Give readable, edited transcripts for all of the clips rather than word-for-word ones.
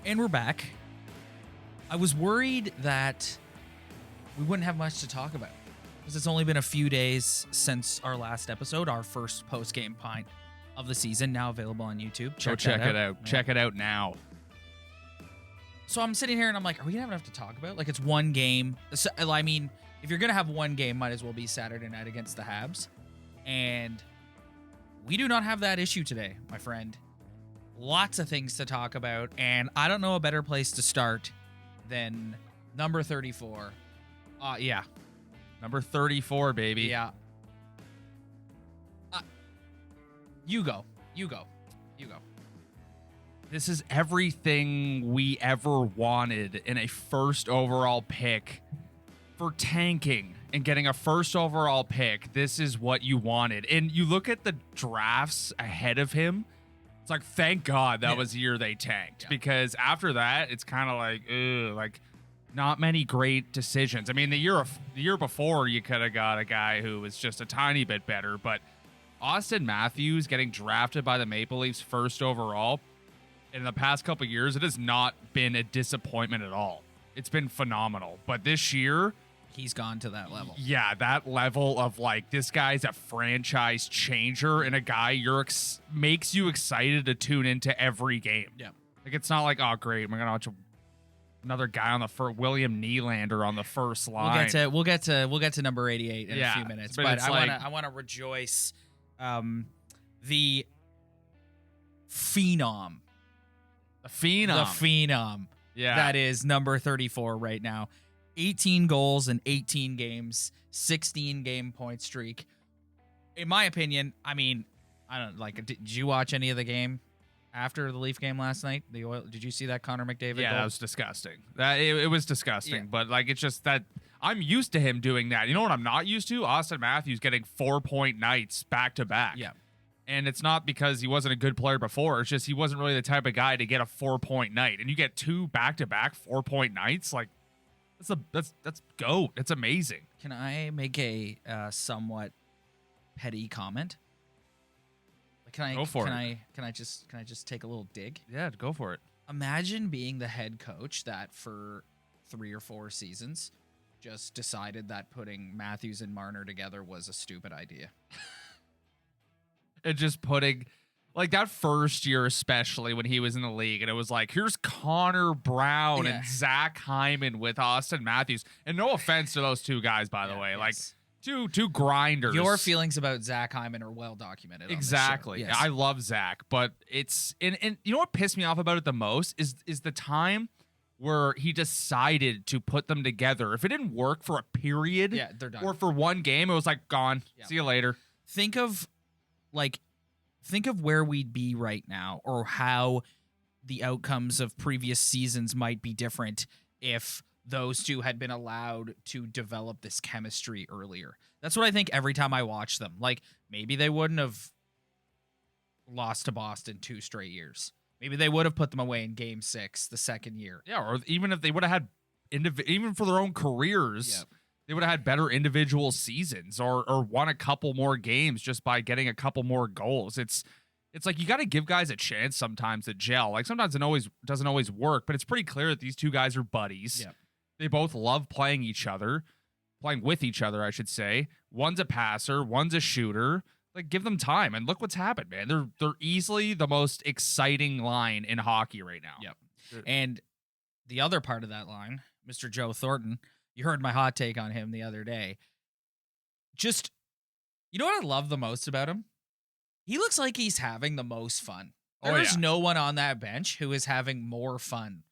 And we're back. I was worried that we wouldn't have much to talk about because it's only been a few days since our last episode, our first post-game pint of the season, now available on YouTube. Check it out. Yeah. Check it out now. So I'm sitting here and I'm like, are we going to have enough to talk about? Like, it's one game. I mean, if you're going to have one game, might as well be Saturday night against the Habs. And we do not have that issue today, my friend. Lots of things to talk about, and I don't know a better place to start than number 34. Yeah. Number 34, baby. Yeah. You go. This is everything we ever wanted in a first overall pick. For tanking and getting a first overall pick, this is what you wanted. And you look at the drafts ahead of him, it's like, thank God that was the year they tanked. Yeah. Because after that, it's kind of like, ugh, like not many great decisions. I mean, the year before, you could have got a guy who was just a tiny bit better. But Auston Matthews getting drafted by the Maple Leafs first overall, in the past couple of years, it has not been a disappointment at all. It's been phenomenal. But this year, he's gone to that level. Yeah, that level of like, this guy's a franchise changer and a guy makes you excited to tune into every game. Yeah. Like, it's not like, oh, great, we're going to watch another guy on the first, William Nylander on the first line. We'll get to number 88 in a few minutes. But I want to rejoice the phenom. The phenom. Yeah. That is number 34 right now. 18 goals in 18 games, 16-game point streak. In my opinion, I mean, I don't like. Did you watch any of the game after the Leaf game last night? Did you see that Connor McDavid goal? That was disgusting. It was disgusting. Yeah. But like, it's just that I'm used to him doing that. You know what I'm not used to? Auston Matthews getting 4-point nights back to back. Yeah. And it's not because he wasn't a good player before. It's just he wasn't really the type of guy to get a 4-point night. And you get two back-to-back 4-point nights, like that's GOAT. It's amazing. Can I make a somewhat petty comment? Go for it. Can I just take a little dig? Yeah, go for it. Imagine being the head coach that for 3 or 4 seasons just decided that putting Matthews and Marner together was a stupid idea. And just putting, like, that first year, especially when he was in the league, and it was like, here's Connor Brown and Zach Hyman with Auston Matthews. And no offense to those two guys, by the way. Like, two grinders. Your feelings about Zach Hyman are well documented. Exactly. On this show. Yes. I love Zach, but it's, and you know what pissed me off about it the most is the time where he decided to put them together. If it didn't work for a period, they're done. Or for one game, it was like, gone. Yeah. See you later. Think of where we'd be right now, or how the outcomes of previous seasons might be different if those two had been allowed to develop this chemistry earlier. That's what I think every time I watch them. Like, maybe they wouldn't have lost to Boston 2 straight years. Maybe they would have put them away in Game 6 the second year. Yeah, or even if they would have had, even for their own careers, they would have had better individual seasons or won a couple more games just by getting a couple more goals. It's like, you got to give guys a chance sometimes to gel. Like, sometimes it doesn't always work, but it's pretty clear that these two guys are buddies. Yeah. They both love playing with each other, I should say. One's a passer, one's a shooter. Like, give them time, and look what's happened, man. They're easily the most exciting line in hockey right now. Yep. And the other part of that line, Mr. Joe Thornton, you heard my hot take on him the other day. Just, you know what I love the most about him? He looks like he's having the most fun. There's no one on that bench who is having more fun.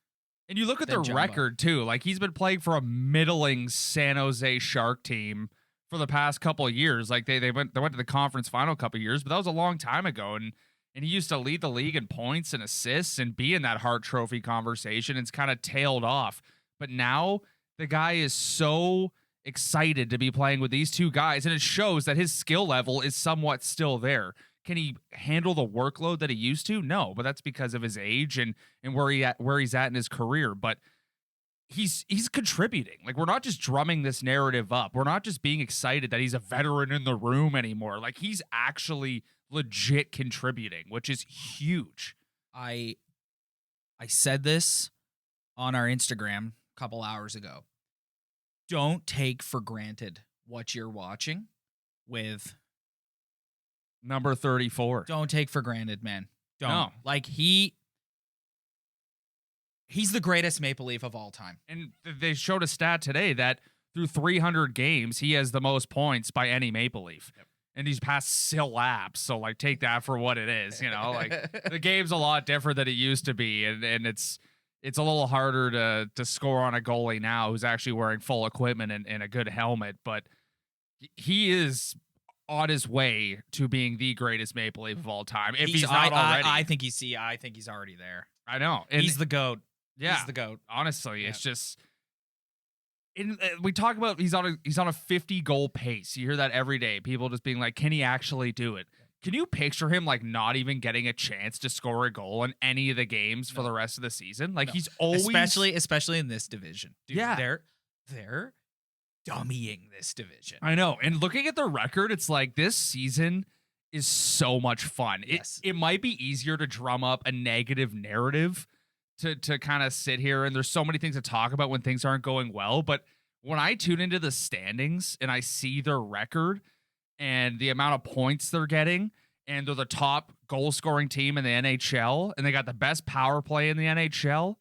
And you look at their record, too. Like, he's been playing for a middling San Jose Shark team for the past couple of years. Like, they went to the conference final a couple of years, but that was a long time ago. And he used to lead the league in points and assists and be in that Hart Trophy conversation. It's kind of tailed off. But now the guy is so excited to be playing with these two guys, and it shows that his skill level is somewhat still there. Can he handle the workload that he used to? No, but that's because of his age and where he's at in his career. But he's contributing. Like, we're not just drumming this narrative up. We're not just being excited that he's a veteran in the room anymore. Like, he's actually legit contributing, which is huge. I I said this on our Instagram a couple hours ago. Don't take for granted what you're watching with number 34. Don't take for granted, man. Don't. No. Like he's the greatest Maple Leaf of all time. And they showed a stat today that through 300 games, he has the most points by any Maple Leaf. Yep. And he's passed Sil Laps, so like take that for what it is, you know. Like the game's a lot different than it used to be, and it's a little harder to score on a goalie now who's actually wearing full equipment and a good helmet. But he is on his way to being the greatest Maple Leaf of all time. If he's not already, I think he's already there. I know, and he's the GOAT. Yeah, he's the GOAT. Honestly, it's just. We talk about he's on a 50 goal pace. You hear that every day. People just being like, can he actually do it? Can you picture him like not even getting a chance to score a goal in any of the games for the rest of the season? Like he's always especially in this division. Dude, yeah, they're dummying this division. I know. And looking at the record, it's like this season is so much fun. Yes. It might be easier to drum up a negative narrative to kind of sit here, and there's so many things to talk about when things aren't going well. But when I tune into the standings and I see their record and the amount of points they're getting, and they're the top goal scoring team in the NHL, and they got the best power play in the NHL,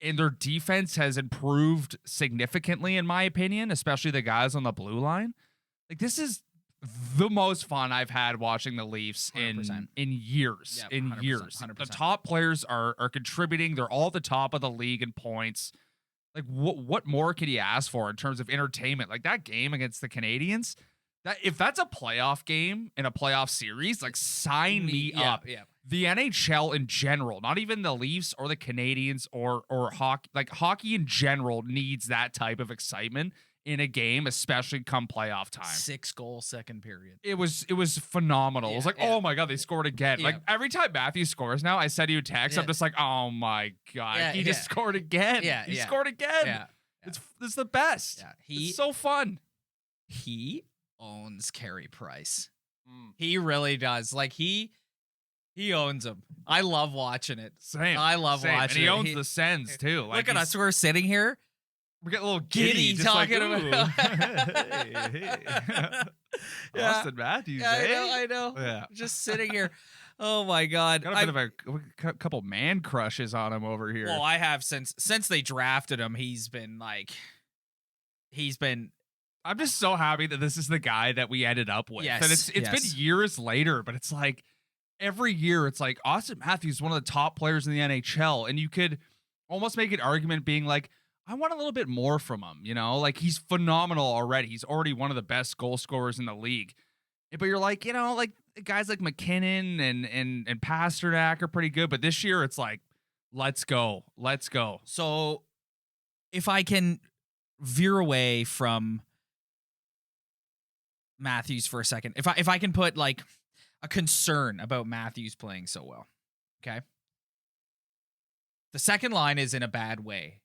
and their defense has improved significantly, in my opinion, especially the guys on the blue line. Like this is the most fun I've had watching the Leafs in years. Yep, in 100%, years. 100%. The top players are contributing. They're all at the top of the league in points. Like what more could you ask for in terms of entertainment? Like that game against the Canadiens, that if that's a playoff game in a playoff series, like sign me up. Yeah. The NHL in general, not even the Leafs or the Canadiens or hockey, like hockey in general needs that type of excitement in a game, especially come playoff time. 6-goal second period. It was phenomenal. It was like, oh my God, they scored again. Yeah. Like every time Matthews scores now, I send you a text. I'm just like, oh my God, he just scored again. He scored again. Yeah. It's the best. Yeah. It's so fun. He owns Carey Price. He really does. Like he owns him. I love watching it. Same. I love watching it. And he owns the Sens too. Like look at us. We're sitting here. We get a little giddy talking like, about Auston Matthews. I know. Yeah. Just sitting here. Oh my God. Got a bit of a couple man crushes on him over here. Well, I have since they drafted him. I'm just so happy that this is the guy that we ended up with. Yes, and it's been years later, but it's like every year it's like Auston Matthews is one of the top players in the NHL, and you could almost make an argument being like, I want a little bit more from him, you know? Like he's phenomenal already. He's already one of the best goal scorers in the league. But you're like, you know, like guys like McKinnon and Pasternak are pretty good, but this year it's like, let's go. So if I can veer away from Matthews for a second, if I can put like a concern about Matthews playing so well, okay? The second line is in a bad way.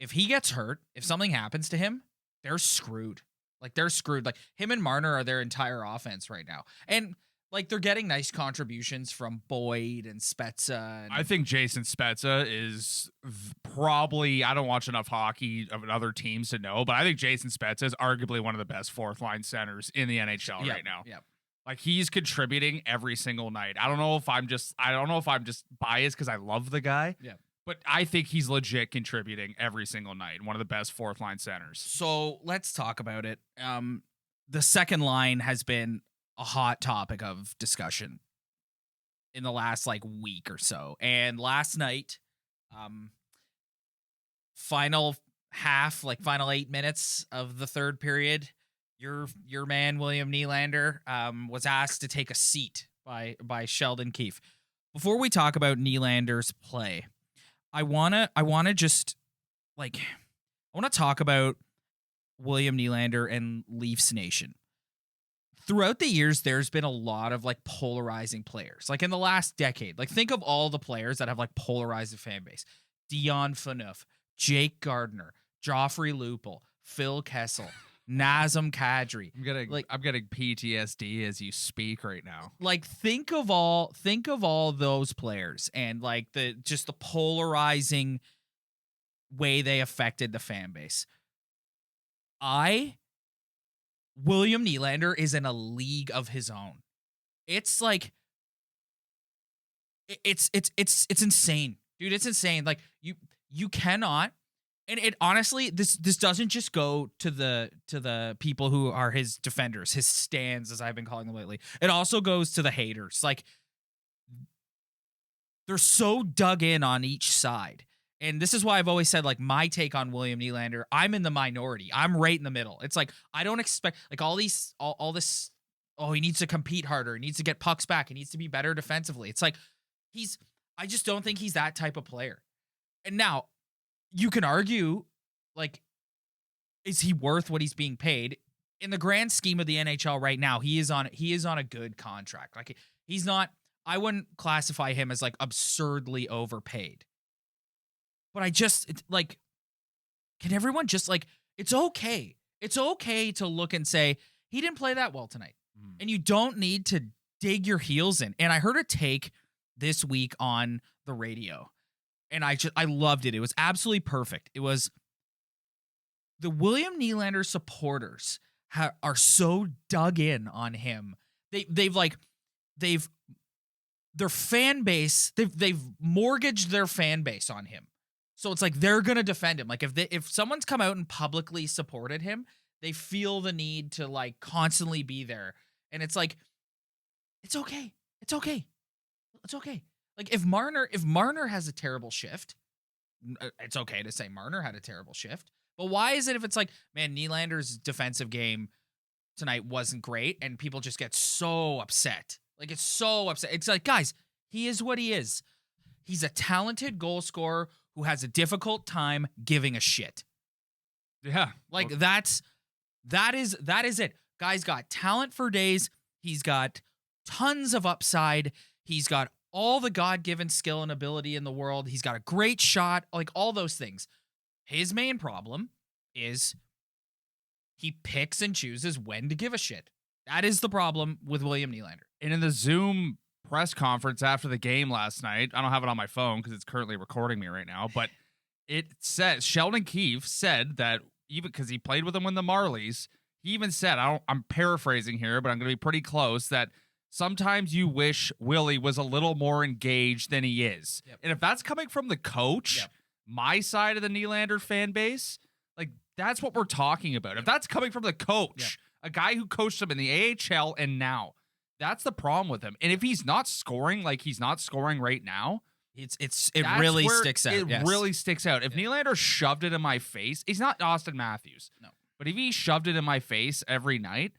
If he gets hurt, if something happens to him, they're screwed. Like they're screwed. Like him and Marner are their entire offense right now. And like they're getting nice contributions from Boyd and Spezza. I think Jason Spezza is probably, I don't watch enough hockey of other teams to know, but I think Jason Spezza is arguably one of the best fourth line centers in the NHL right now. Yeah. Like he's contributing every single night. I don't know if I'm just biased because I love the guy. Yeah. But I think he's legit contributing every single night. One of the best fourth line centers. So let's talk about it. The second line has been a hot topic of discussion in the last like week or so. And last night, final 8 minutes of the third period, your man William Nylander was asked to take a seat by Sheldon Keefe. Before we talk about Nylander's play, I wanna just like I wanna talk about William Nylander and Leafs Nation. Throughout the years, there's been a lot of like polarizing players. Like in the last decade, like think of all the players that have like polarized the fan base: Dion Phaneuf, Jake Gardiner, Joffrey Lupul, Phil Kessel, Nazem Kadri. I'm getting PTSD as you speak right now. Like, think of all those players and like the polarizing way they affected the fan base. William Nylander is in a league of his own. It's like it's insane, dude. It's insane. Like you cannot. And it honestly, this doesn't just go to the people who are his defenders, his stands, as I've been calling them lately. It also goes to the haters. Like, they're so dug in on each side. And this is why I've always said, like, my take on William Nylander, I'm in the minority. I'm right in the middle. It's like, I don't expect, like, all this, oh, he needs to compete harder. He needs to get pucks back. He needs to be better defensively. It's like, I just don't think he's that type of player. And now, you can argue, like, is he worth what he's being paid? In the grand scheme of the NHL right now, he is on a good contract. Like, he's not, I wouldn't classify him as like absurdly overpaid. But can everyone just like, it's okay. It's okay to look and say, he didn't play that well tonight. And you don't need to dig your heels in. And I heard a take this week on the radio. And I loved it. It was absolutely perfect. It was the William Nylander supporters are so dug in on him. They've their fan base. They've mortgaged their fan base on him. So it's like they're gonna defend him. Like if someone's come out and publicly supported him, they feel the need to like constantly be there. And it's like, it's okay. It's okay. It's okay. Like if Marner has a terrible shift, it's okay to say Marner had a terrible shift. But why is it if it's like, man, Nylander's defensive game tonight wasn't great and people just get so upset? Like it's so upset. It's like, guys, he is what he is. He's a talented goal scorer who has a difficult time giving a shit. Yeah. Like that is it. Guy's got talent for days. He's got tons of upside. He's got all the God-given skill and ability in the world. He's got a great shot, like all those things. His main problem is he picks and chooses when to give a shit. That is the problem with William Nylander. And in the Zoom press conference after the game last night, I don't have it on my phone because it's currently recording me right now, but it says Sheldon Keefe said that even because he played with him in the Marlies, he even said, I'm paraphrasing here, but I'm going to be pretty close, that sometimes you wish Willie was a little more engaged than he is. Yep. And if that's coming from the coach, my side of the Nylander fan base, like that's what we're talking about. If that's coming from the coach, a guy who coached him in the AHL and now, that's the problem with him. And if he's not scoring like he's not scoring right now, it really sticks out. It really sticks out. If Nylander shoved it in my face, he's not Auston Matthews. No. But if he shoved it in my face every night,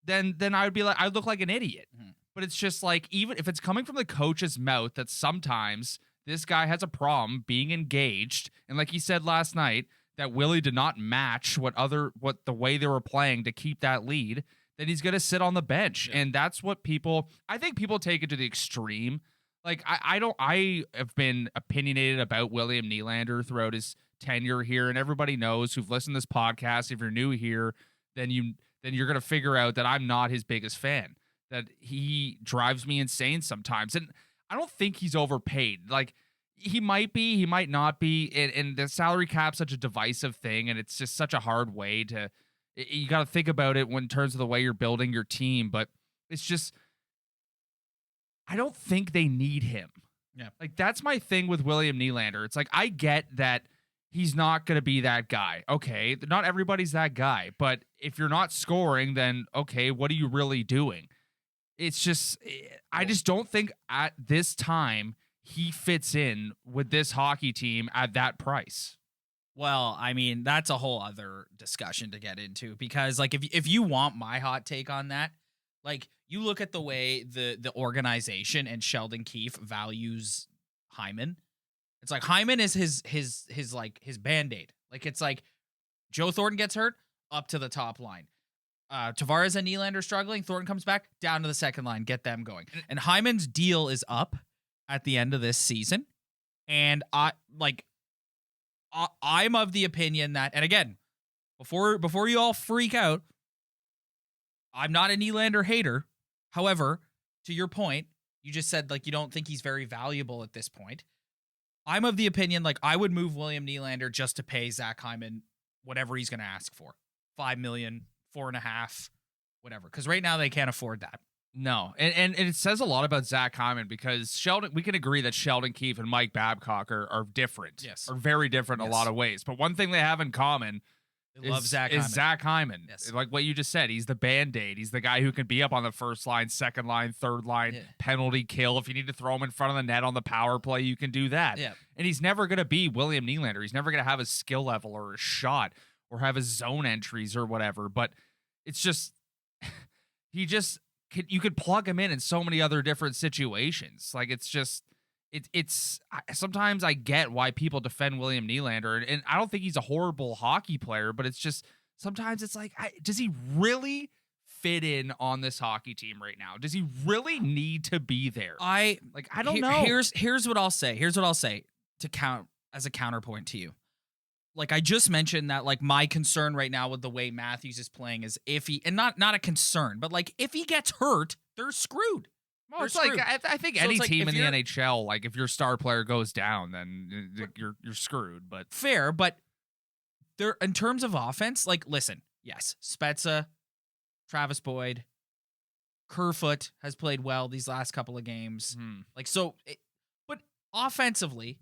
then I would be like, I'd look like an idiot. Mm-hmm. But it's just like, even if it's coming from the coach's mouth, that sometimes this guy has a problem being engaged. And like he said last night, that Willie did not match what the way they were playing to keep that lead, then he's going to sit on the bench. Yeah. And that's what I think people take it to the extreme. Like I have been opinionated about William Nylander throughout his tenure here, and everybody knows who've listened to this podcast. If you're new here, then you're going to figure out that I'm not his biggest fan, that he drives me insane sometimes. And I don't think he's overpaid. Like he might be, he might not be. And the salary cap's such a divisive thing. And it's just such a hard way you got to think about it in terms of the way you're building your team. But it's just, I don't think they need him. Yeah. Like that's my thing with William Nylander. It's like, I get that he's not going to be that guy. Okay, not everybody's that guy. But if you're not scoring, then okay, what are you really doing? It's just, I just don't think at this time he fits in with this hockey team at that price. Well, I mean, that's a whole other discussion to get into, because like if you want my hot take on that, like you look at the way the organization and Sheldon Keefe values Hyman. It's like Hyman is his Band-Aid. Like it's like Joe Thornton gets hurt, up to the top line. Tavares and Nylander struggling, Thornton comes back, down to the second line, get them going. And Hyman's deal is up at the end of this season. And I'm of the opinion that, and again, before you all freak out, I'm not a Nylander hater. However, to your point, you just said like you don't think he's very valuable at this point. I'm of the opinion like I would move William Nylander just to pay Zach Hyman whatever he's going to ask for. $5 million, 4.5, whatever. Because right now they can't afford that. No, and it says a lot about Zach Hyman because we can agree that Sheldon Keefe and Mike Babcock are different. Yes. Are very different in a lot of ways. But one thing they have in common is Zach Hyman. Yes. Like what you just said, he's the Band-Aid. He's the guy who can be up on the first line, second line, third line, penalty kill. If you need to throw him in front of the net on the power play, you can do that. Yeah. And he's never going to be William Nylander. He's never going to have his skill level or his shot or have his zone entries or whatever. But it's just, you could plug him in so many other different situations. Like it's sometimes I get why people defend William Nylander, and I don't think he's a horrible hockey player, but it's just sometimes it's like, does he really fit in on this hockey team right now? Does he really need to be there? I don't know. Here's what I'll say. Here's what I'll say to count as a counterpoint to you. Like I just mentioned that like my concern right now with the way Matthews is playing is if he, and not a concern, but like if he gets hurt, they're screwed. Well, it's like I think any team in the NHL, like if your star player goes down, then you're screwed. But fair, but they're in terms of offense. Like, listen, yes, Spezza, Travis Boyd, Kerfoot has played well these last couple of games. Like so, but offensively,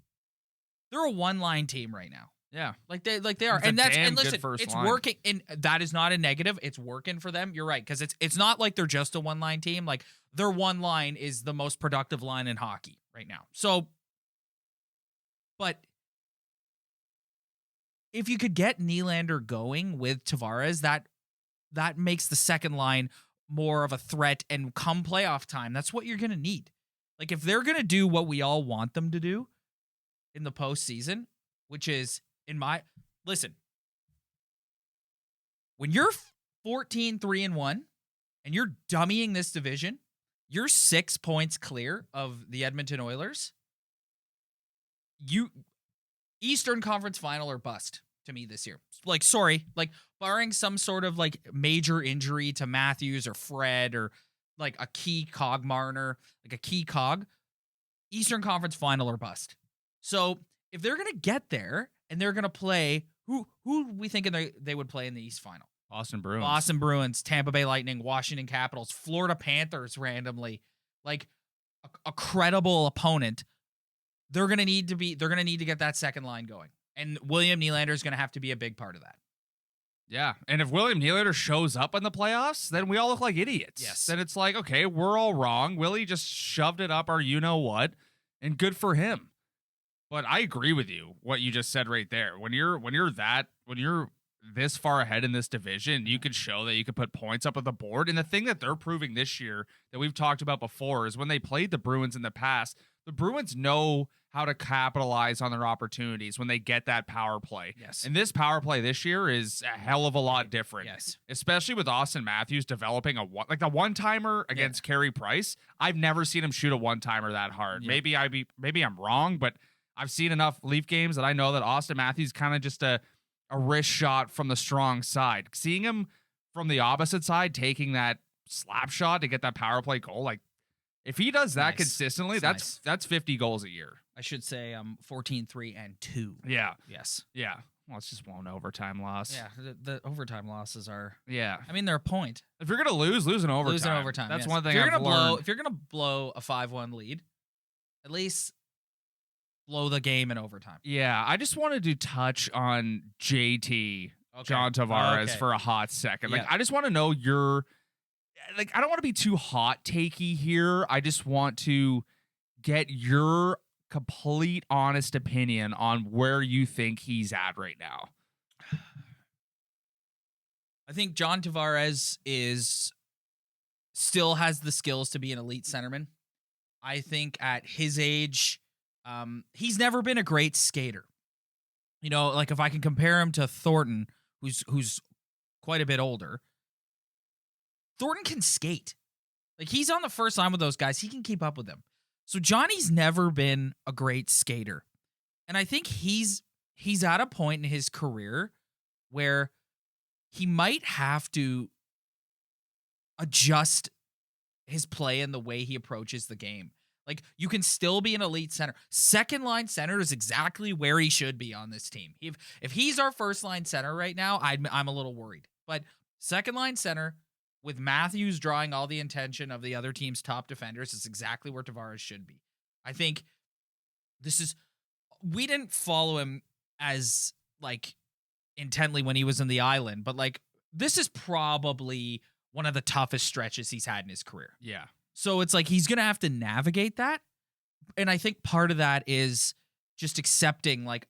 they're a one-line team right now. Yeah, like they are, and listen, it's working, and that is not a negative. It's working for them. You're right, because it's not like they're just a one line team. Like their one line is the most productive line in hockey right now. So, but if you could get Nylander going with Tavares, that makes the second line more of a threat. And come playoff time, that's what you're gonna need. Like if they're gonna do what we all want them to do in the postseason, which is listen, when you're 14-3-1 and you're dummying this division, you're 6 points clear of the Edmonton Oilers. Eastern Conference Final or bust to me this year. Like, sorry, like barring some sort of like major injury to Matthews or Fred or like a key cog Marner, like a key cog, Eastern Conference Final or bust. So if they're gonna get there and they're gonna play, who we thinking they would play in the East Final? Boston Bruins, Tampa Bay Lightning, Washington Capitals, Florida Panthers randomly, like a credible opponent. They're gonna need to get that second line going, and William Nylander is gonna have to be a big part of that. Yeah, and if William Nylander shows up in the playoffs, then we all look like idiots. Yes, then it's like, okay, we're all wrong. Willie just shoved it up our you know what, and good for him. But I agree with you, what you just said right there. When you're this far ahead in this division, you can show that you can put points up on the board. And the thing that they're proving this year that we've talked about before is when they played the Bruins in the past, the Bruins know how to capitalize on their opportunities when they get that power play. Yes. And this power play this year is a hell of a lot different. Yes. Especially with Auston Matthews developing the one-timer against Carey Price. I've never seen him shoot a one-timer that hard. Yeah. Maybe I'm wrong, but I've seen enough Leaf games that I know that Auston Matthews kind of just a wrist shot from the strong side. Seeing him from the opposite side taking that slap shot to get that power play goal, like if he does that consistently, that's 50 goals a year. I should say 14-3-2. Yeah. Yes. Yeah. Well, it's just one overtime loss. Yeah, the overtime losses are. Yeah. I mean, they're a point. If you're gonna lose in overtime. Lose in overtime. That's yes. one thing I've learned. If you're gonna blow a 5-1 lead, at least blow the game in overtime. Yeah, I just wanted to touch on JT, John Tavares, for a hot second. Like, I just want to know I don't want to be too hot takey here. I just want to get your complete honest opinion on where you think he's at right now. I think John Tavares still has the skills to be an elite centerman. I think at his age, he's never been a great skater. You know, like if I can compare him to Thornton, who's quite a bit older, Thornton can skate. Like he's on the first line with those guys. He can keep up with them. So Johnny's never been a great skater. And I think he's at a point in his career where he might have to adjust his play and the way he approaches the game. Like, you can still be an elite center. Second line center is exactly where he should be on this team. If he's our first line center right now, I'm a little worried. But second line center with Matthews drawing all the attention of the other team's top defenders is exactly where Tavares should be. I think we didn't follow him as like intently when he was in the Island, but like this is probably one of the toughest stretches he's had in his career. Yeah. So it's like he's going to have to navigate that. And I think part of that is just accepting, like,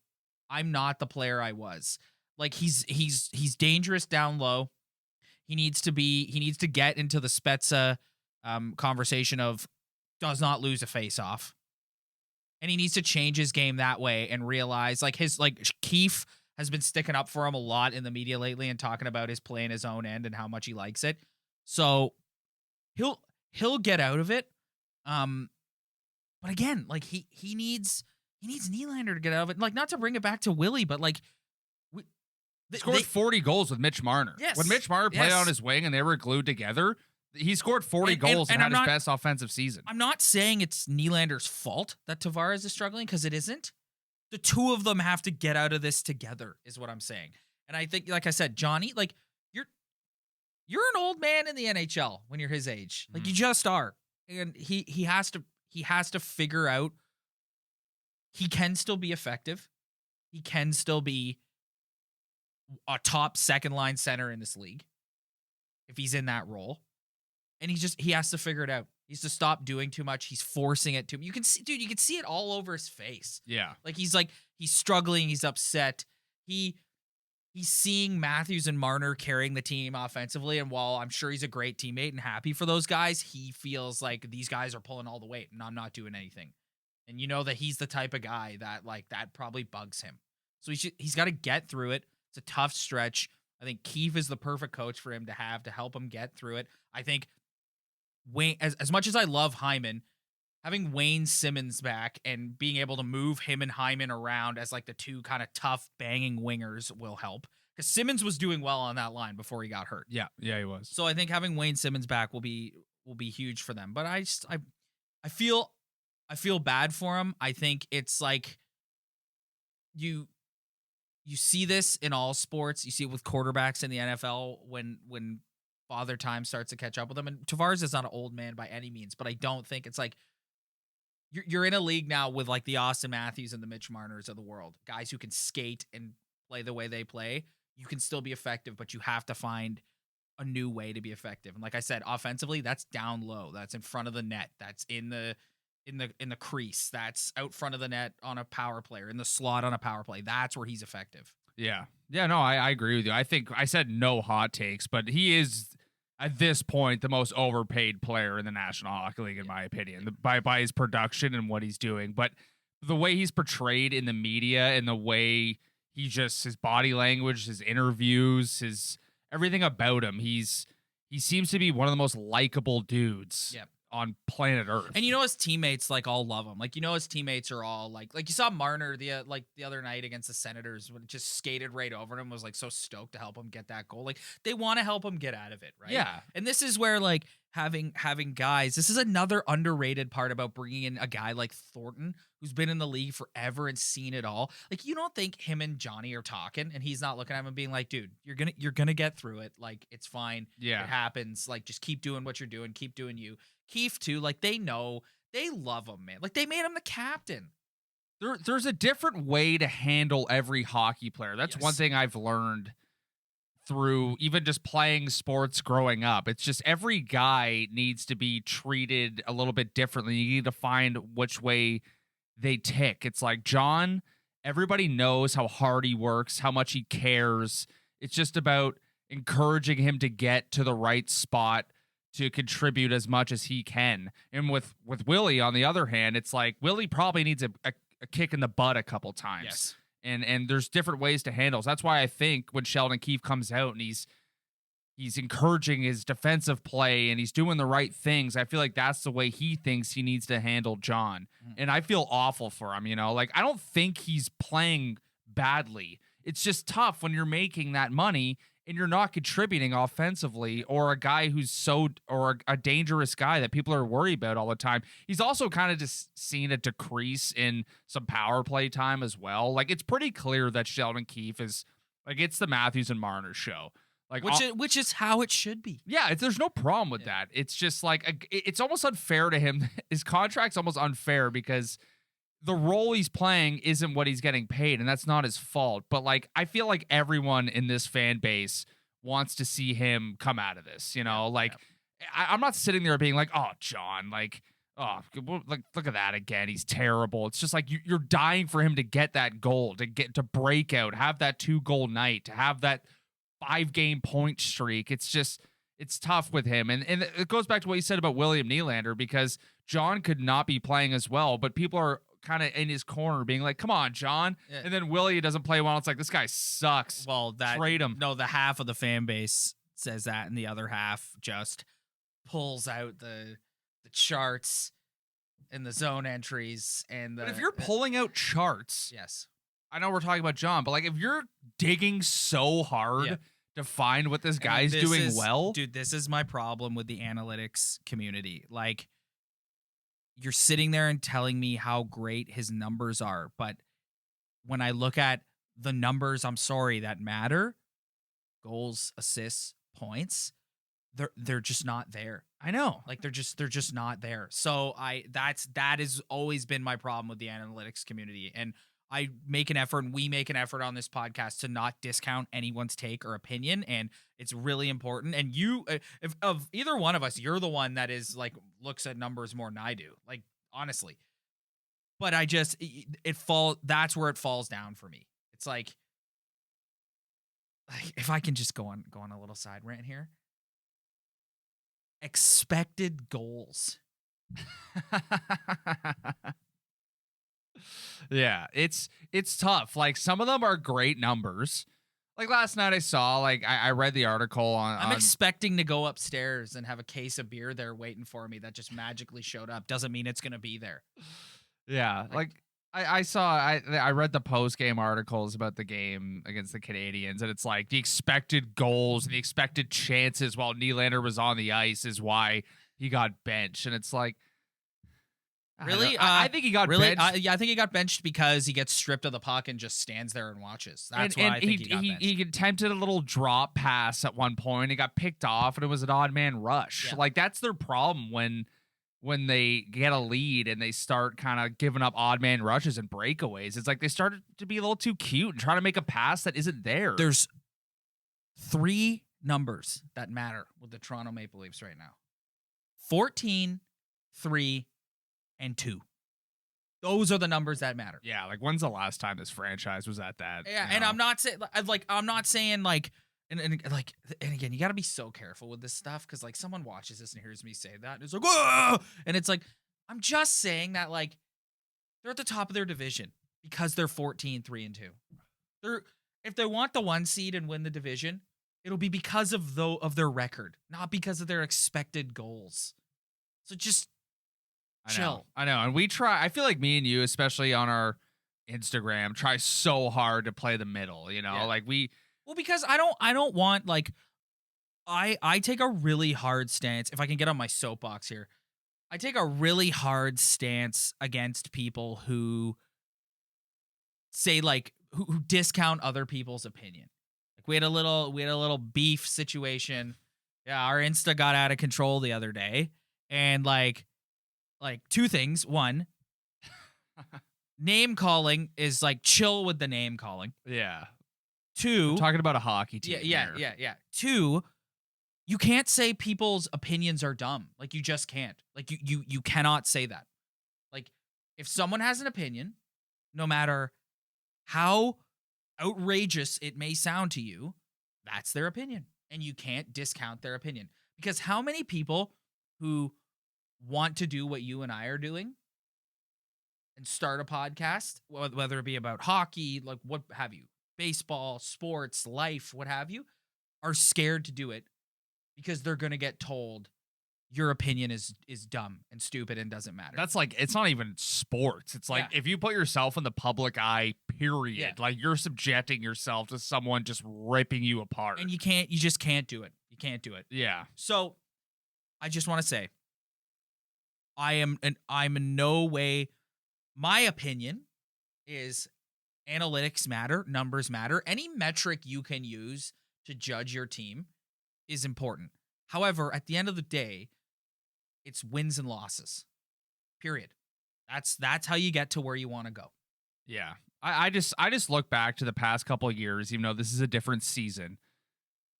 I'm not the player I was. Like, he's dangerous down low. He needs to get into the Spezza conversation of does not lose a face-off. And he needs to change his game that way and realize, like, Keefe has been sticking up for him a lot in the media lately and talking about his play in his own end and how much he likes it. So he'll get out of it. But again, like he needs Nylander to get out of it. Like, not to bring it back to Willie, but like he scored 40 goals with Mitch Marner. Yes. When Mitch Marner played on his wing and they were glued together, he scored 40 goals and had his best offensive season. I'm not saying it's Nylander's fault that Tavares is struggling, because it isn't. The two of them have to get out of this together, is what I'm saying. And I think, like I said, Johnny, like you're an old man in the NHL when you're his age. Like, you just are. And he has to figure out he can still be effective. He can still be a top second line center in this league if he's in that role. And he has to figure it out. He has to stop doing too much. He's forcing it to. You can see it all over his face. Yeah. Like, he's struggling. He's upset. He's seeing Matthews and Marner carrying the team offensively. And while I'm sure he's a great teammate and happy for those guys, he feels like these guys are pulling all the weight and I'm not doing anything. And you know that he's the type of guy that, like, that probably bugs him. So he's got to get through it. It's a tough stretch. I think Keefe is the perfect coach for him to have to help him get through it. I think Wayne, as much as I love Hyman, having Wayne Simmons back and being able to move him and Hyman around as like the two kind of tough banging wingers will help, because Simmons was doing well on that line before he got hurt. Yeah, he was. So I think having Wayne Simmons back will be huge for them. But I feel bad for him. I think it's like you see this in all sports. You see it with quarterbacks in the NFL when father time starts to catch up with them. And Tavares is not an old man by any means, but I don't think it's like you're in a league now with like the Auston Matthews and the Mitch Marners of the world, guys who can skate and play the way they play. You can still be effective, but you have to find a new way to be effective. And like I said, offensively, that's down low. That's in front of the net. That's in the crease. That's out front of the net on a power play, or in the slot on a power play. That's where he's effective. Yeah. Yeah, no, I agree with you. I think I said no hot takes, but he is at this point the most overpaid player in the National Hockey League, in my opinion, by his production and what he's doing. But the way he's portrayed in the media and the way his body language, his interviews, his everything about him, he seems to be one of the most likable dudes. Yep. On planet Earth. And you know his teammates like all love him. Like, you know his teammates are all like you saw Marner the other night against the Senators, when it just skated right over him, was like so stoked to help him get that goal. Like, they want to help him get out of it, right? Yeah. And this is where like having guys, this is another underrated part about bringing in a guy like Thornton, who's been in the league forever and seen it all. Like, you don't think him and Johnny are talking and he's not looking at him and being like, dude, you're gonna get through it. Like, it's fine. Yeah. It happens. Like, just keep doing what you're doing. Keep doing you. Keefe too, like, they know, they love him, man. Like, they made him the captain. There's a different way to handle every hockey player. That's Yes. one thing I've learned through even just playing sports growing up. It's just every guy needs to be treated a little bit differently. You need to find which way they tick. It's like John, everybody knows how hard he works, how much he cares. It's just about encouraging him to get to the right spot to contribute as much as he can. And with Willie, on the other hand, it's like Willie probably needs a kick in the butt a couple times. Yes. And there's different ways to handle. So that's why I think when Sheldon Keefe comes out and he's encouraging his defensive play and he's doing the right things, I feel like that's the way he thinks he needs to handle John. And I feel awful for him, like, I don't think he's playing badly. It's just tough when you're making that money and you're not contributing offensively, or a guy who's a dangerous guy that people are worried about all the time. He's also kind of just seen a decrease in some power play time as well. Like, it's pretty clear that Sheldon Keefe is like, it's the Matthews and Marner show. Like, which is how it should be. Yeah, there's no problem with that. It's just like it's almost unfair to him. His contract's almost unfair because the role he's playing isn't what he's getting paid, and that's not his fault. But like, I feel like everyone in this fan base wants to see him come out of this. You know, I'm not sitting there being like, "Oh, John, like, oh, like, look at that again. He's terrible." It's just like you're dying for him to get that goal, to break out, have that 2-goal night, to have that 5-game point streak. It's tough with him. And it goes back to what you said about William Nylander, because John could not be playing as well, but people are kind of in his corner being like, come on, John. Yeah. And then Willie doesn't play well. It's like, this guy sucks. Well, trade him. No, the half of the fan base says that, and the other half just pulls out the charts and the zone entries. But if you're pulling out charts, yes, I know we're talking about John, but like, if you're digging so hard to find what this guy's doing well, dude, this is my problem with the analytics community. Like, you're sitting there and telling me how great his numbers are, but when I look at the numbers, I'm sorry, that matter, goals, assists, points, they're just not there. I know. Like, they're just not there. So that has always been my problem with the analytics community. And I make an effort, and we make an effort on this podcast to not discount anyone's take or opinion, and it's really important. And you, if of either one of us, you're the one that is like looks at numbers more than I do, like, honestly. But that's where it falls down for me. It's like if I can just go on a little side rant here. Expected goals. Yeah, it's tough. Like, some of them are great numbers. Like, last night I saw, like, I read the article on... I'm expecting to go upstairs and have a case of beer there waiting for me that just magically showed up. Doesn't mean it's going to be there. Yeah, like I read the post-game articles about the game against the Canadians, and it's like the expected goals and the expected chances while Nylander was on the ice is why he got benched. And it's like... Really? I think he got benched. I think he got benched because he gets stripped of the puck and just stands there and watches. That's why I think he got benched. He attempted a little drop pass at one point. He got picked off, and it was an odd man rush. Yeah. Like, that's their problem when they get a lead and they start kind of giving up odd man rushes and breakaways. It's like they started to be a little too cute and trying to make a pass that isn't there. There's 3 numbers that matter with the Toronto Maple Leafs right now: 14, 3, and 2. Those are the numbers that matter. Yeah, like, when's the last time this franchise was at that? Yeah, and I'm not saying like, and again, you got to be so careful with this stuff, because like, someone watches this and hears me say that and it's like, whoa, and it's like, I'm just saying that, like, they're at the top of their division because they're 14, 3, and 2. If they want the 1 seed and win the division, it'll be because of their record, not because of their expected goals. So just chill. I know. And we try, I feel like me and you, especially on our Instagram, try so hard to play the middle, you know? Yeah. Like, because I don't want, like, I take a really hard stance. If I can get on my soapbox here, I take a really hard stance against people who say, like, who discount other people's opinion. Like, we had a little beef situation. Yeah, our Insta got out of control the other day, and like 2 things. 1, name calling is like, chill with the name calling. Yeah. 2, we're talking about a hockey team. Yeah. 2, you can't say people's opinions are dumb. Like, you just can't. Like, you cannot say that. Like, if someone has an opinion, no matter how outrageous it may sound to you, that's their opinion, and you can't discount their opinion. Because how many people who want to do what you and I are doing and start a podcast, whether it be about hockey, like, what have you, baseball, sports, life, what have you, are scared to do it because they're going to get told your opinion is dumb and stupid and doesn't matter. That's like, it's not even sports. It's like, if you put yourself in the public eye, period, like you're subjecting yourself to someone just ripping you apart. And you just can't do it. You can't do it. Yeah. So I just want to say, I'm in no way, my opinion is analytics matter, numbers matter. Any metric you can use to judge your team is important. However, at the end of the day, it's wins and losses. Period. That's how you get to where you want to go. Yeah. I just look back to the past couple of years, even though this is a different season.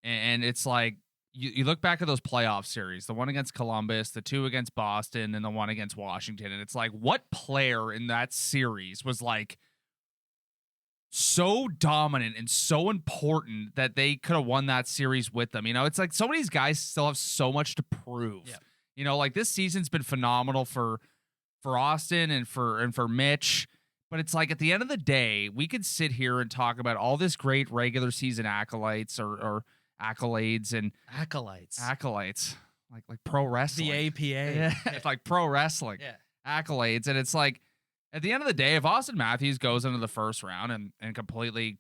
And it's like, you look back at those playoff series, the one against Columbus, the two against Boston, and the one against Washington. And it's like, what player in that series was like so dominant and so important that they could have won that series with them? You know, it's like some of these guys still have so much to prove. Yeah. You know, like this season's been phenomenal for Auston and for Mitch. But it's like, at the end of the day, we could sit here and talk about all this great regular season accolades or accolades and accolades like pro wrestling, the APA. Yeah. It's like pro wrestling accolades. And it's like, at the end of the day, if Auston Matthews goes into the first round and completely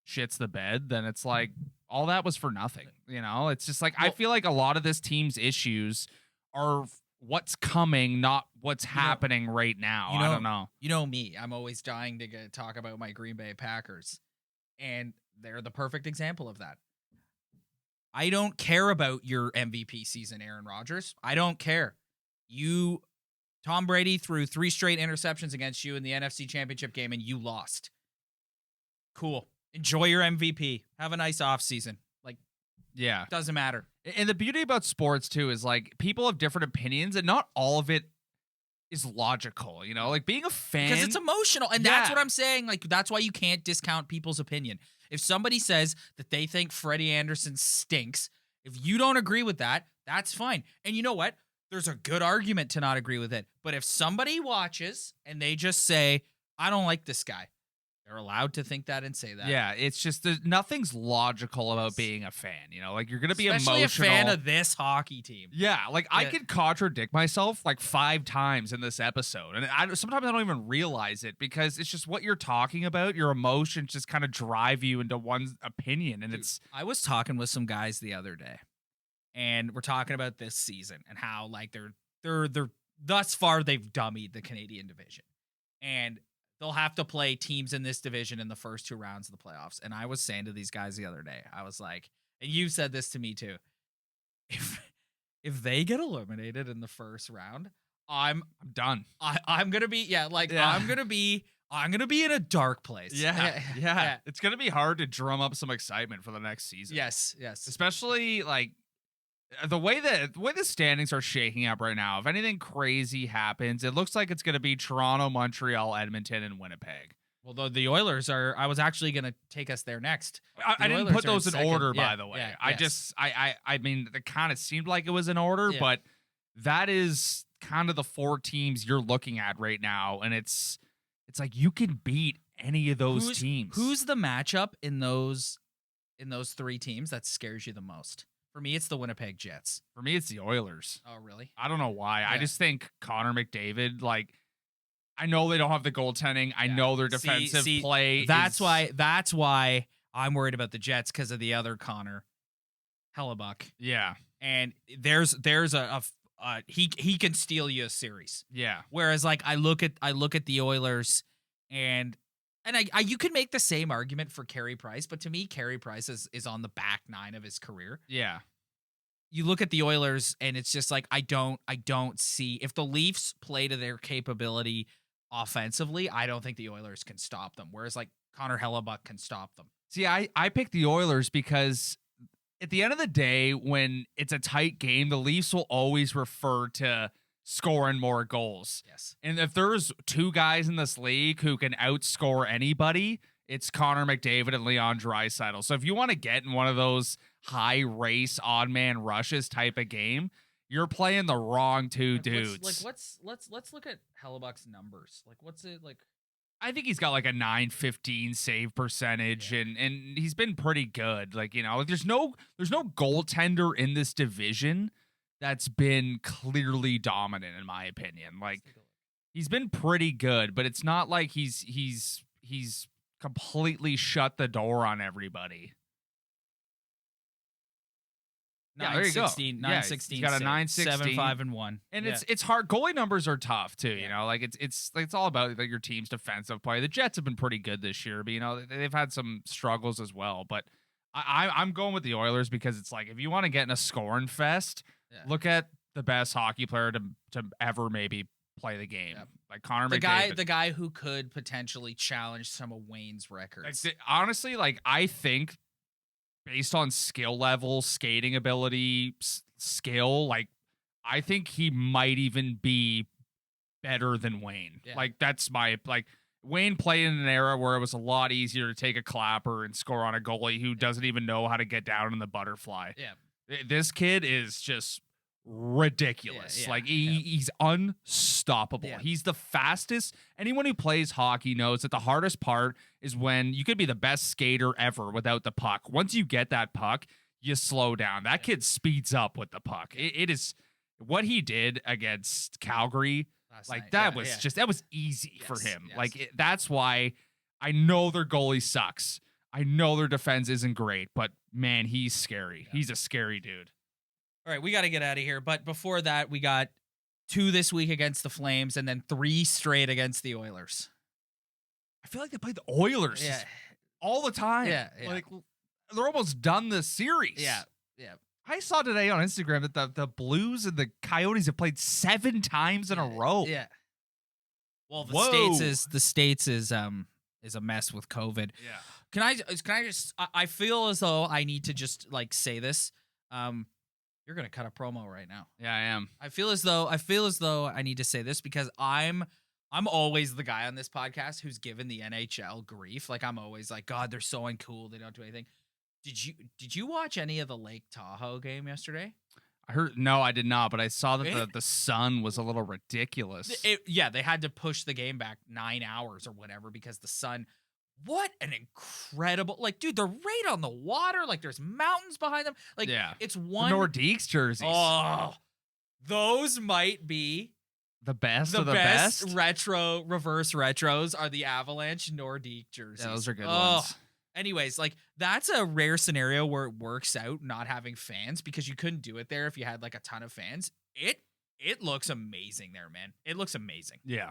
shits the bed, then it's like all that was for nothing. You know, it's just like, I feel like a lot of this team's issues are what's coming, not what's happening right now. I don't know. You know me, I'm always dying to talk about my Green Bay Packers, and they're the perfect example of that. I don't care about your MVP season, Aaron Rodgers. I don't care. Tom Brady threw 3 straight interceptions against you in the NFC Championship game, and you lost. Cool. Enjoy your MVP. Have a nice offseason. Like, yeah, doesn't matter. And the beauty about sports, too, is like people have different opinions, and not all of it is logical, you know? Like being a fan. Because it's emotional, and that's what I'm saying. Like, that's why you can't discount people's opinion. If somebody says that they think Freddie Anderson stinks, if you don't agree with that, that's fine. And you know what? There's a good argument to not agree with it. But if somebody watches and they just say, I don't like this guy, they're allowed to think that and say that. Yeah, it's just nothing's logical about being a fan, you know? Like, you're going to be especially emotional. a fan of this hockey team. Yeah, like I could contradict myself like 5 times in this episode. And sometimes I don't even realize it because it's just what you're talking about. Your emotions just kind of drive you into one opinion. And I was talking with some guys the other day, and we're talking about this season and how like they're thus far they've dummied the Canadian division. And they'll have to play teams in this division in the first 2 rounds of the playoffs. And I was saying to these guys the other day, I was like, and you said this to me too, if they get eliminated in the first round, I'm done. I'm gonna be I'm gonna be in a dark place. Yeah. It's gonna be hard to drum up some excitement for the next season. Yes. Especially like the way the standings are shaking up right now. If anything crazy happens, it looks like it's going to be Toronto, Montreal, Edmonton, and Winnipeg. Well, the Oilers are. I was actually going to take us there next. I didn't put those in order, by the way. I mean, it kind of seemed like it was in order, but that is kind of the 4 teams you're looking at right now, and it's like you can beat any of those teams. Who's the matchup in those 3 teams that scares you the most? For me, it's the Winnipeg Jets. For me, it's the Oilers. Oh, really? I don't know why. Yeah. I just think Connor McDavid, like, I know they don't have the goaltending. I know their defensive play. That's why I'm worried about the Jets, because of the other Connor, Hellebuck. Yeah. And there's he can steal you a series. Yeah. Whereas like I look at the Oilers and you could make the same argument for Carey Price, but to me, Carey Price is on the back 9 of his career. Yeah. You look at the Oilers, and it's just like I don't see, if the Leafs play to their capability offensively, I don't think the Oilers can stop them. Whereas like Connor Hellebuck can stop them. See, I picked the Oilers because at the end of the day, when it's a tight game, the Leafs will always refer to scoring more goals. Yes. And if there's 2 guys in this league who can outscore anybody, it's Connor McDavid and Leon Draisaitl. So if you want to get in one of those high race, odd man rushes type of game, you're playing the wrong 2 dudes. Let's look at Hellebuck's numbers. Like, what's it like? I think he's got like a .915 save percentage, and he's been pretty good. Like, you know, there's no goaltender in this division that's been clearly dominant in my opinion. Like he's been pretty good, but it's not like he's completely shut the door on everybody. Yeah, there you go. 916, he's got a 916, 7-5-1. And it's hard. Goalie numbers are tough too. You know, like it's all about like your team's defensive play. The Jets have been pretty good this year, but you know they've had some struggles as well. But I'm going with the Oilers because it's like if you want to get in a scoring fest, look at the best hockey player to ever maybe play the game, like Connor McDavid. The guy who could potentially challenge some of Wayne's records. Like, honestly, like I think. Based on skill level, skating ability, skill, like I think he might even be better than Wayne. Yeah. Like that's Wayne played in an era where it was a lot easier to take a clapper and score on a goalie who doesn't even know how to get down in the butterfly. Yeah. This kid is just ridiculous. Like he's unstoppable. He's the fastest. Anyone who plays hockey knows that the hardest part is when you could be the best skater ever without the puck. Once you get that puck, you slow down. That kid speeds up with the puck. It is what he did against Calgary. That was easy for him. Yes. Like that's why I know their goalie sucks. I know their defense isn't great, but man, he's scary. Yeah. He's a scary dude. All right, we got to get out of here. But before that, we got 2 this week against the Flames and then 3 straight against the Oilers. I feel like they play the Oilers all the time. Yeah. Like they're almost done this series. Yeah. I saw today on Instagram that the Blues and the Coyotes have played 7 times in a row. Yeah. Well, the States is a mess with COVID. Yeah. Can I just I feel as though I need to just like say this. You're gonna cut a promo right now. Yeah, I am. I feel as though I need to say this because I'm always the guy on this podcast who's given the NHL grief. Like I'm always like, God, they're so uncool. They don't do anything. Did you watch any of the Lake Tahoe game yesterday? No, I did not, but I saw that the sun was a little ridiculous. They had to push the game back 9 hours or whatever because the sun. What an incredible, like, dude, they're right on the water. Like, there's mountains behind them. Like, it's one. The Nordiques jerseys. Oh, those might be the best of the best. Reverse retros are the Avalanche Nordique jerseys. Yeah, those are good ones. Anyways, like, that's a rare scenario where it works out not having fans because you couldn't do it there if you had, like, a ton of fans. It looks amazing there, man. It looks amazing. Yeah.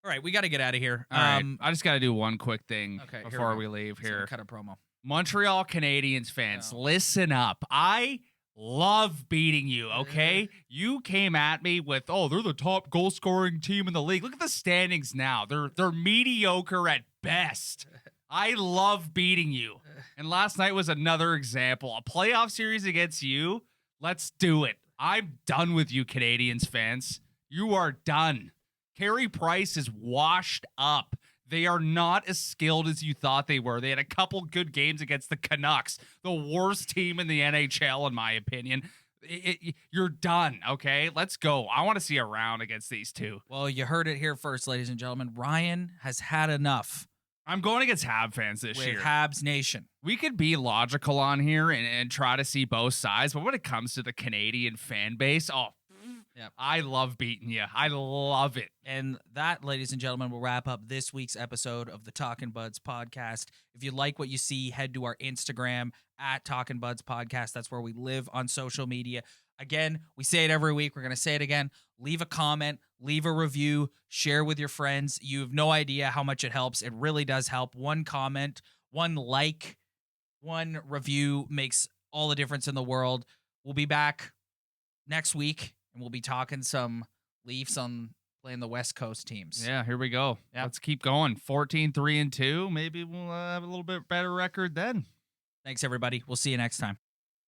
All right, we got to get out of here. All right, I just got to do one quick thing before we leave here. Cut a promo. Montreal Canadiens fans, listen up. I love beating you, okay? You came at me with, they're the top goal-scoring team in the league. Look at the standings now. They're mediocre at best. I love beating you. And last night was another example. A playoff series against you. Let's do it. I'm done with you, Canadiens fans. You are done. Carey Price is washed up. They are not as skilled as you thought they were. They had a couple good games against the Canucks, the worst team in the NHL, in my opinion. You're done, okay? Let's go. I want to see a round against these two. Well, you heard it here first, ladies and gentlemen. Ryan has had enough. I'm going against Habs fans this year. With Habs Nation. We could be logical on here and try to see both sides, but when it comes to the Canadian fan base, I love beating you. I love it. And that, ladies and gentlemen, will wrap up this week's episode of the Talkin' Buds podcast. If you like what you see, head to our Instagram at Talkin' Buds podcast. That's where we live on social media. Again, we say it every week. We're going to say it again. Leave a comment, leave a review, share with your friends. You have no idea how much it helps. It really does help. One comment, one like, one review makes all the difference in the world. We'll be back next week. And we'll be talking some Leafs on playing the West Coast teams. Yeah, here we go. Yep. Let's keep going. 14-3-2. Maybe we'll have a little bit better record then. Thanks, everybody. We'll see you next time.